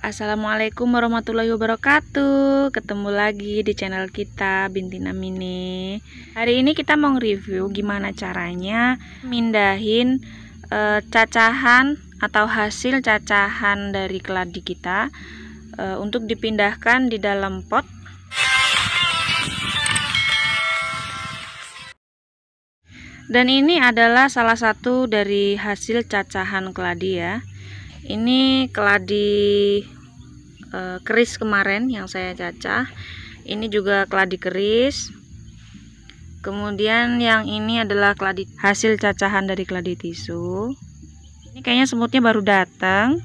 Assalamualaikum warahmatullahi wabarakatuh. Ketemu lagi di channel kita Bintina Mini. Hari ini kita mau nge-review gimana caranya mindahin cacahan atau hasil cacahan dari keladi kita untuk dipindahkan di dalam pot. Dan ini adalah salah satu dari hasil cacahan keladi ya. Ini keladi keris kemarin yang saya cacah. Ini juga keladi keris. Kemudian yang ini adalah keladi hasil cacahan dari keladi tisu. Ini kayaknya semutnya baru datang.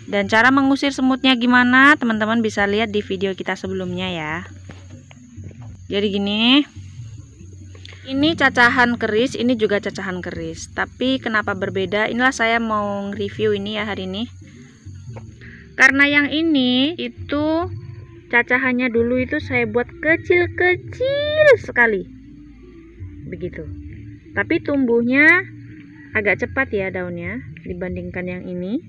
Dan cara mengusir semutnya gimana, teman-teman bisa lihat di video kita sebelumnya ya. Jadi gini. Ini cacahan keris, ini juga cacahan keris. Tapi kenapa berbeda? Inilah saya mau review ini ya hari ini. Karena yang ini itu cacahannya dulu itu saya buat kecil-kecil sekali. Begitu. Tapi tumbuhnya agak cepat ya daunnya dibandingkan yang ini.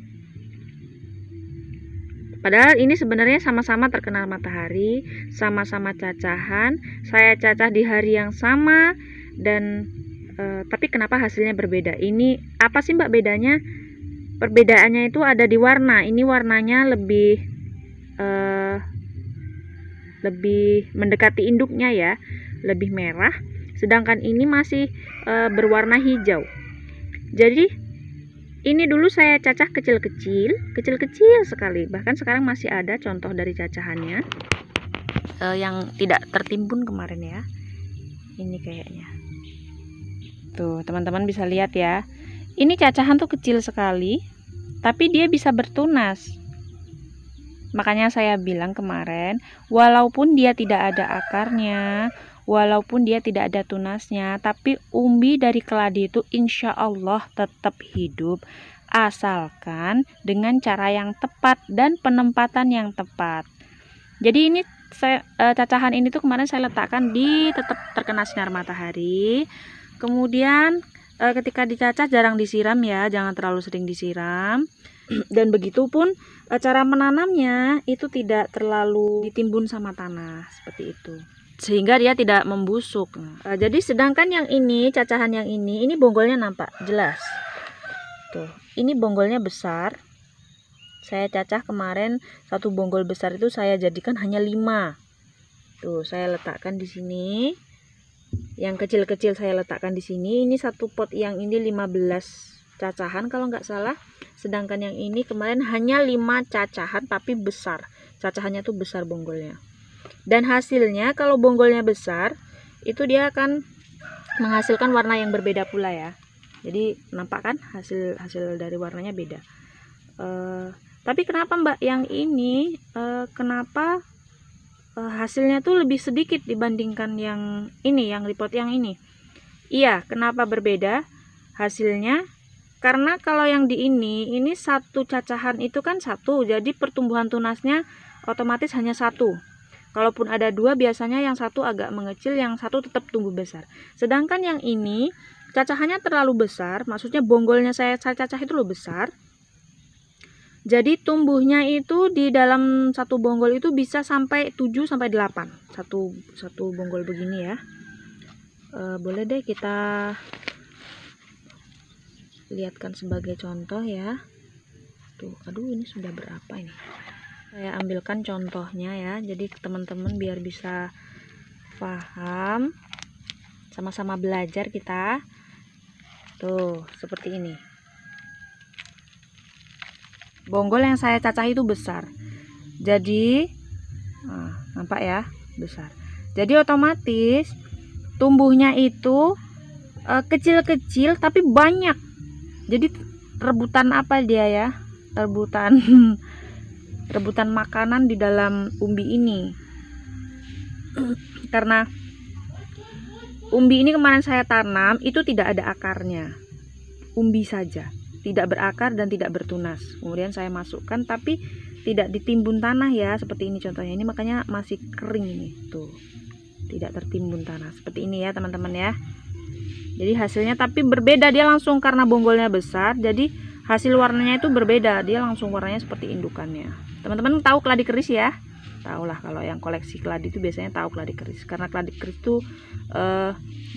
Padahal ini sebenarnya sama-sama terkena matahari, sama-sama cacahan. Saya cacah di hari yang sama dan tapi kenapa hasilnya berbeda? Ini apa sih Mbak bedanya? Perbedaannya itu ada di warna. Ini warnanya lebih mendekati induknya ya, lebih merah. Sedangkan ini masih berwarna hijau. Jadi ini dulu saya cacah kecil-kecil sekali. Bahkan sekarang masih ada contoh dari cacahannya yang tidak tertimbun kemarin ya. Ini kayaknya. Tuh, teman-teman bisa lihat ya. Ini cacahan tuh kecil sekali, tapi dia bisa bertunas. Makanya saya bilang kemarin, walaupun dia tidak ada akarnya, walaupun dia tidak ada tunasnya, tapi umbi dari keladi itu insya Allah tetap hidup, asalkan dengan cara yang tepat dan penempatan yang tepat. Jadi ini cacahan ini tuh kemarin saya letakkan di tetap terkena sinar matahari. Kemudian ketika dicacah jarang disiram ya, jangan terlalu sering disiram. Dan begitu pun cara menanamnya itu tidak terlalu ditimbun sama tanah seperti itu, sehingga dia tidak membusuk. Jadi sedangkan yang ini, cacahan yang ini bonggolnya nampak jelas. Tuh, ini bonggolnya besar. Saya cacah kemarin satu bonggol besar itu saya jadikan hanya 5. Tuh, saya letakkan di sini. Yang kecil-kecil saya letakkan di sini. Ini satu pot yang ini 15 cacahan kalau nggak salah. Sedangkan yang ini kemarin hanya 5 cacahan tapi besar. Cacahannya tuh besar bonggolnya. Dan hasilnya kalau bonggolnya besar itu dia akan menghasilkan warna yang berbeda pula ya. Jadi nampak kan hasil dari warnanya beda. Tapi kenapa Mbak yang ini kenapa hasilnya tuh lebih sedikit dibandingkan yang ini, yang repot yang ini? Iya, kenapa berbeda hasilnya? Karena kalau yang di ini satu cacahan itu kan satu, jadi pertumbuhan tunasnya otomatis hanya satu. Kalaupun ada 2 biasanya yang satu agak mengecil, yang satu tetap tumbuh besar. Sedangkan yang ini cacahannya terlalu besar, maksudnya bonggolnya saya cacah itu lebih besar. Jadi tumbuhnya itu di dalam satu bonggol itu bisa sampai 7 sampai 8. Satu bonggol begini ya. Boleh deh kita lihatkan sebagai contoh ya. Tuh, aduh ini sudah berapa ini? Saya ambilkan contohnya ya, jadi teman-teman biar bisa paham, sama-sama belajar kita. Tuh, seperti ini. Bonggol yang saya cacah itu besar. Jadi, nampak ya, besar. Jadi otomatis tumbuhnya itu kecil-kecil tapi banyak. Jadi rebutan apa dia ya? Rebutan makanan di dalam umbi ini. Karena umbi ini kemarin saya tanam itu tidak ada akarnya. Umbi saja, tidak berakar dan tidak bertunas. Kemudian saya masukkan tapi tidak ditimbun tanah ya, seperti ini contohnya. Ini makanya masih kering ini. Tuh. Tidak tertimbun tanah. Seperti ini ya, teman-teman ya. Jadi hasilnya tapi berbeda, dia langsung karena bonggolnya besar, jadi hasil warnanya itu berbeda, dia langsung warnanya seperti indukannya. Teman-teman tahu keladi keris ya? Tahu lah, kalau yang koleksi keladi itu biasanya tahu keladi keris, karena keladi keris itu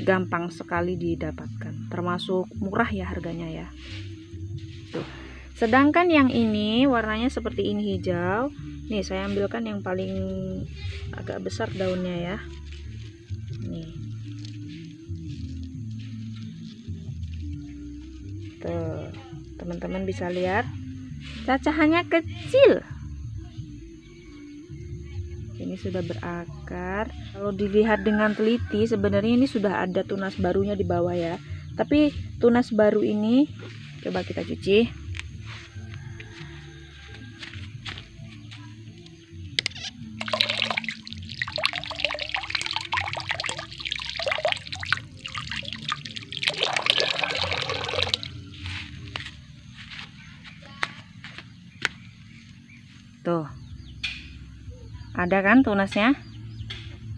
gampang sekali didapatkan, termasuk murah ya harganya ya. Tuh. Sedangkan yang ini warnanya seperti ini, hijau. Nih saya ambilkan yang paling agak besar daunnya ya. Nih. Tuh, teman-teman bisa lihat cacahannya kecil. Ini sudah berakar. Kalau dilihat dengan teliti sebenarnya ini sudah ada tunas barunya di bawah ya. Tapi tunas baru ini coba kita cuci. Tuh, ada kan tunasnya,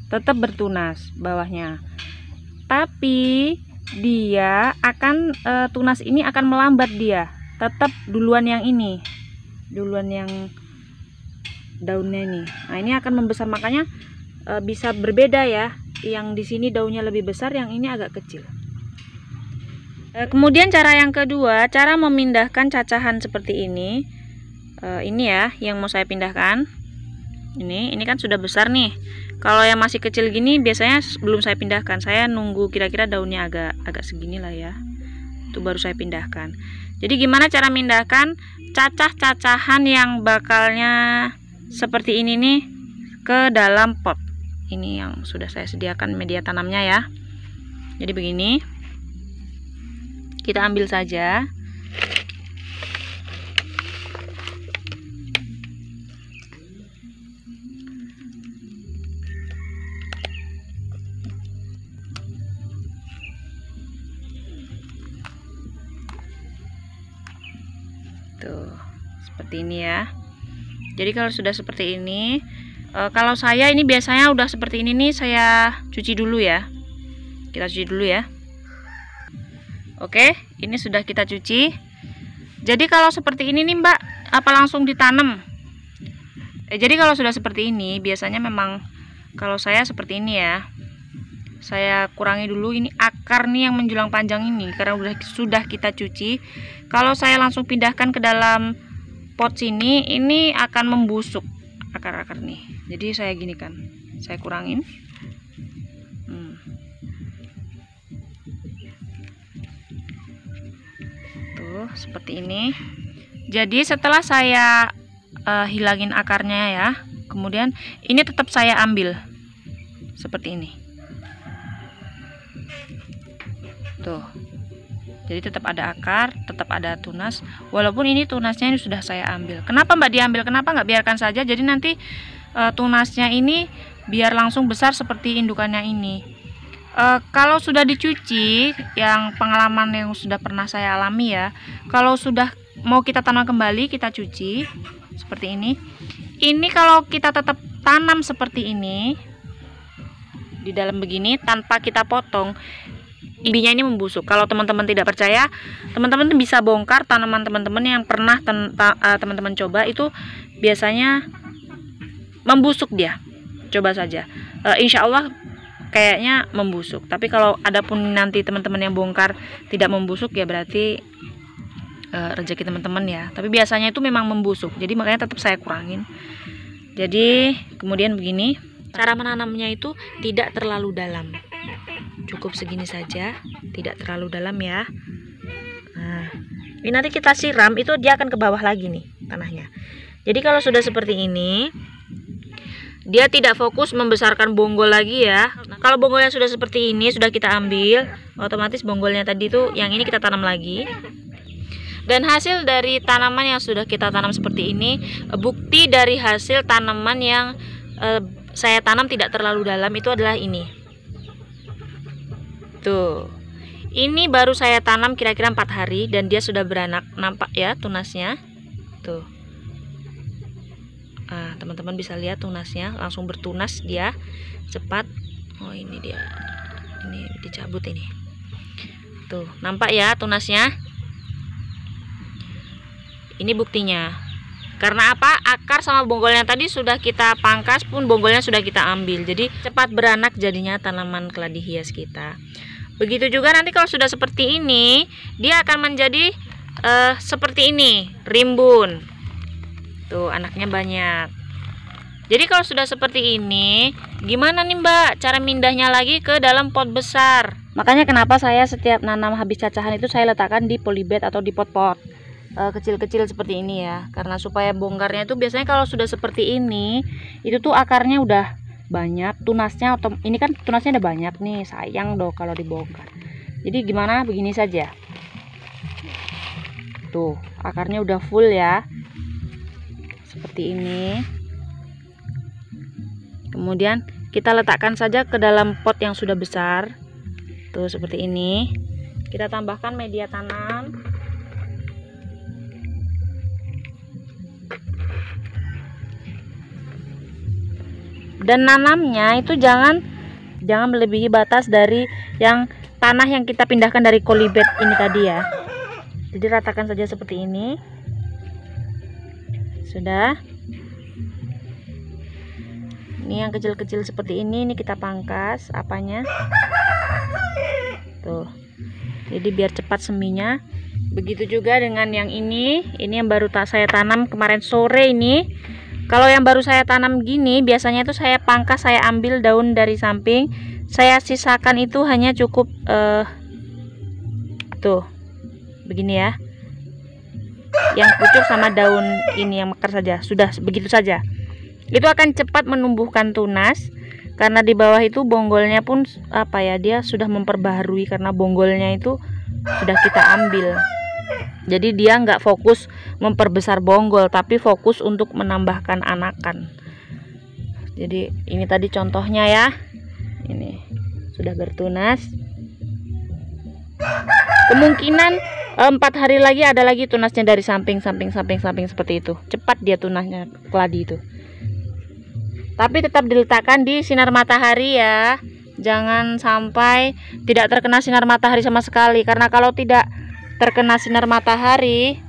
tetap bertunas bawahnya, tapi dia akan tunas ini akan melambat, dia tetap duluan yang ini, duluan yang daunnya ini. Nah ini akan membesar, makanya bisa berbeda ya, yang di sini daunnya lebih besar, yang ini agak kecil. Kemudian cara yang kedua, cara memindahkan cacahan seperti ini. Ini ya yang mau saya pindahkan. Ini kan sudah besar nih. Kalau yang masih kecil gini biasanya belum saya pindahkan. Saya nunggu kira-kira daunnya agak segini lah ya. Itu baru saya pindahkan. Jadi gimana cara mindahkan cacah-cacahan yang bakalnya seperti ini nih ke dalam pot. Ini yang sudah saya sediakan media tanamnya ya. Jadi begini. Kita ambil saja. Tuh, seperti ini ya. Jadi kalau sudah seperti ini, kalau saya ini biasanya udah seperti ini nih, saya cuci dulu ya. Kita cuci dulu ya. Oke, ini sudah kita cuci. Jadi kalau seperti ini nih Mbak, apa langsung ditanam? Jadi kalau sudah seperti ini, biasanya memang kalau saya seperti ini ya. Saya kurangi dulu ini akar nih yang menjulang panjang ini, karena sudah kita cuci. Kalau saya langsung pindahkan ke dalam pot sini, ini akan membusuk akar-akar nih. Jadi saya gini kan, saya kurangin. Tuh seperti ini. Jadi setelah saya hilangin akarnya ya, kemudian ini tetap saya ambil seperti ini. Tuh, jadi tetap ada akar, tetap ada tunas, walaupun ini tunasnya ini sudah saya ambil. Kenapa Mbak diambil? Kenapa nggak biarkan saja? Jadi nanti tunasnya ini biar langsung besar seperti indukannya ini. Kalau sudah dicuci, yang pengalaman yang sudah pernah saya alami ya, kalau sudah mau kita tanam kembali, kita cuci seperti ini. Ini kalau kita tetap tanam seperti ini di dalam begini tanpa kita potong, bijinya ini membusuk. Kalau teman-teman tidak percaya, teman-teman bisa bongkar tanaman teman-teman yang pernah teman-teman coba, itu biasanya membusuk dia. Coba saja, insya Allah kayaknya membusuk. Tapi kalau adapun nanti teman-teman yang bongkar tidak membusuk, ya berarti rezeki teman-teman ya. Tapi biasanya itu memang membusuk, jadi makanya tetap saya kurangin. Jadi kemudian begini, cara menanamnya itu tidak terlalu dalam, cukup segini saja, tidak terlalu dalam ya. Nah, ini nanti kita siram, itu dia akan ke bawah lagi nih tanahnya. Jadi kalau sudah seperti ini, dia tidak fokus membesarkan bonggol lagi ya. Nah, kalau bonggolnya sudah seperti ini, sudah kita ambil, otomatis bonggolnya tadi itu yang ini kita tanam lagi. Dan hasil dari tanaman yang sudah kita tanam seperti ini, bukti dari hasil tanaman yang saya tanam tidak terlalu dalam itu adalah ini. Tuh, ini baru saya tanam kira-kira 4 hari dan dia sudah beranak. Nampak ya tunasnya. Tuh, teman-teman bisa lihat tunasnya, langsung bertunas dia cepat. Oh ini dia, ini dicabut ini. Tuh, nampak ya tunasnya. Ini buktinya. Karena apa? Akar sama bonggolnya tadi sudah kita pangkas pun bonggolnya sudah kita ambil. Jadi cepat beranak jadinya tanaman keladi hias kita. Begitu juga nanti kalau sudah seperti ini, dia akan menjadi seperti ini, rimbun. Tuh, anaknya banyak. Jadi kalau sudah seperti ini, gimana nih Mbak cara mindahnya lagi ke dalam pot besar? Makanya kenapa saya setiap nanam habis cacahan itu saya letakkan di polybag atau di pot-pot kecil-kecil seperti ini ya. Karena supaya bongkarnya itu biasanya kalau sudah seperti ini, itu tuh akarnya udah banyak, tunasnya atau ini kan tunasnya udah banyak nih, sayang dong kalau dibongkar. Jadi gimana? Begini saja. Tuh, akarnya udah full ya. Seperti ini. Kemudian kita letakkan saja ke dalam pot yang sudah besar. Tuh seperti ini. Kita tambahkan media tanam. Dan nanamnya itu jangan melebihi batas dari yang tanah yang kita pindahkan dari polybag ini tadi ya. Jadi ratakan saja seperti ini. Sudah. Ini yang kecil-kecil seperti ini kita pangkas apanya. Tuh. Jadi biar cepat seminya. Begitu juga dengan yang ini yang baru saya tanam kemarin sore ini. Kalau yang baru saya tanam gini, biasanya itu saya pangkas, saya ambil daun dari samping, saya sisakan itu hanya cukup tuh. Begini ya. Yang pucuk sama daun ini yang mekar saja. Sudah begitu saja. Itu akan cepat menumbuhkan tunas karena di bawah itu bonggolnya pun apa ya, dia sudah memperbaharui karena bonggolnya itu sudah kita ambil. Jadi dia nggak fokus memperbesar bonggol tapi fokus untuk menambahkan anakan. Jadi ini tadi contohnya ya, ini sudah bertunas. Kemungkinan 4 hari lagi ada lagi tunasnya dari samping seperti itu. Cepat dia tunasnya keladi itu. Tapi tetap diletakkan di sinar matahari ya. Jangan sampai tidak terkena sinar matahari sama sekali. Karena kalau tidak terkena sinar matahari,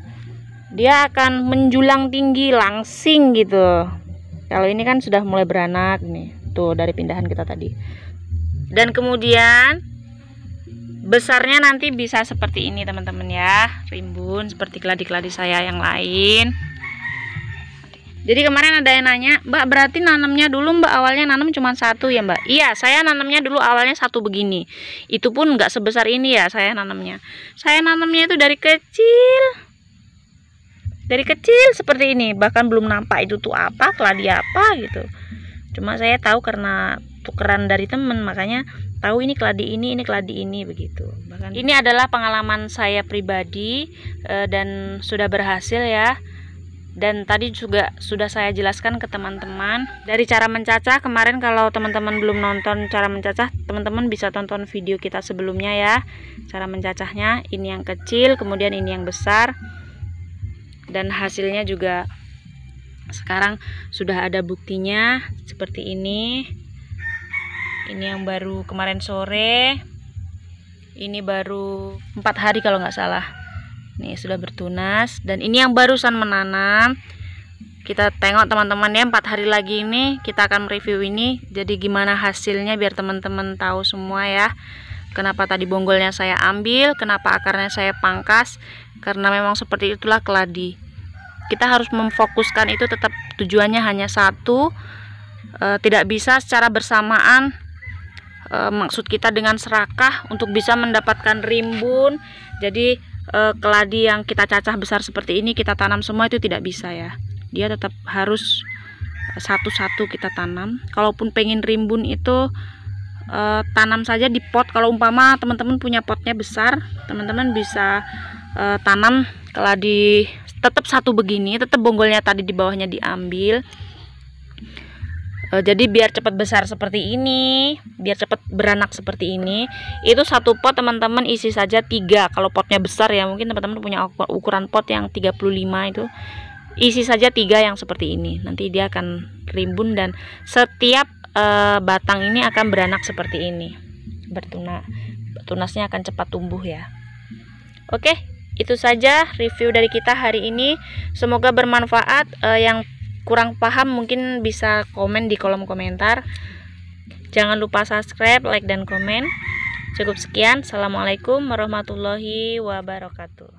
dia akan menjulang tinggi, langsing gitu. Kalau ini kan sudah mulai beranak nih. Tuh dari pindahan kita tadi. Dan kemudian besarnya nanti bisa seperti ini teman-teman ya. Rimbun seperti keladi-keladi saya yang lain. Jadi kemarin ada yang nanya, Mbak berarti nanamnya dulu Mbak awalnya nanam cuma satu ya Mbak? Iya, saya nanamnya dulu awalnya satu begini. Itu pun nggak sebesar ini ya saya nanamnya. Saya nanamnya itu dari kecil. Dari kecil seperti ini. Bahkan belum nampak itu tuh apa, keladi apa gitu. Cuma saya tahu karena tukeran dari temen, makanya tahu ini keladi ini begitu. Bahkan ini adalah pengalaman saya pribadi dan sudah berhasil ya. Dan tadi juga sudah saya jelaskan ke teman-teman dari cara mencacah. Kemarin kalau teman-teman belum nonton cara mencacah, teman-teman bisa tonton video kita sebelumnya ya. Cara mencacahnya, ini yang kecil, kemudian ini yang besar. Dan hasilnya juga sekarang sudah ada buktinya seperti ini. Ini yang baru kemarin sore. Ini baru 4 hari kalau nggak salah. Nih sudah bertunas. Dan ini yang barusan menanam. Kita tengok teman-teman ya, 4 hari lagi ini kita akan mereview ini. Jadi gimana hasilnya biar teman-teman tahu semua ya. Kenapa tadi bonggolnya saya ambil, kenapa akarnya saya pangkas. Karena memang seperti itulah keladi. Kita harus memfokuskan itu, tetap tujuannya hanya satu. Tidak bisa secara bersamaan. Maksud kita dengan serakah untuk bisa mendapatkan rimbun. Jadi keladi yang kita cacah besar seperti ini kita tanam semua itu tidak bisa ya. Dia tetap harus satu-satu kita tanam. Kalaupun pengen rimbun itu tanam saja di pot. Kalau umpama teman-teman punya potnya besar, teman-teman bisa tanam keladi tetap satu begini, tetap bonggolnya tadi di bawahnya diambil. Jadi biar cepat besar seperti ini, biar cepat beranak seperti ini, itu satu pot teman-teman isi saja 3. Kalau potnya besar ya, mungkin teman-teman punya ukuran pot yang 35 itu, isi saja 3 yang seperti ini. Nanti dia akan rimbun dan setiap batang ini akan beranak seperti ini, bertunas. Tunasnya akan cepat tumbuh ya. Oke, itu saja review dari kita hari ini. Semoga bermanfaat. Yang kurang paham mungkin bisa komen di kolom komentar. Jangan lupa subscribe, like, dan komen. Cukup sekian. Assalamualaikum warahmatullahi wabarakatuh.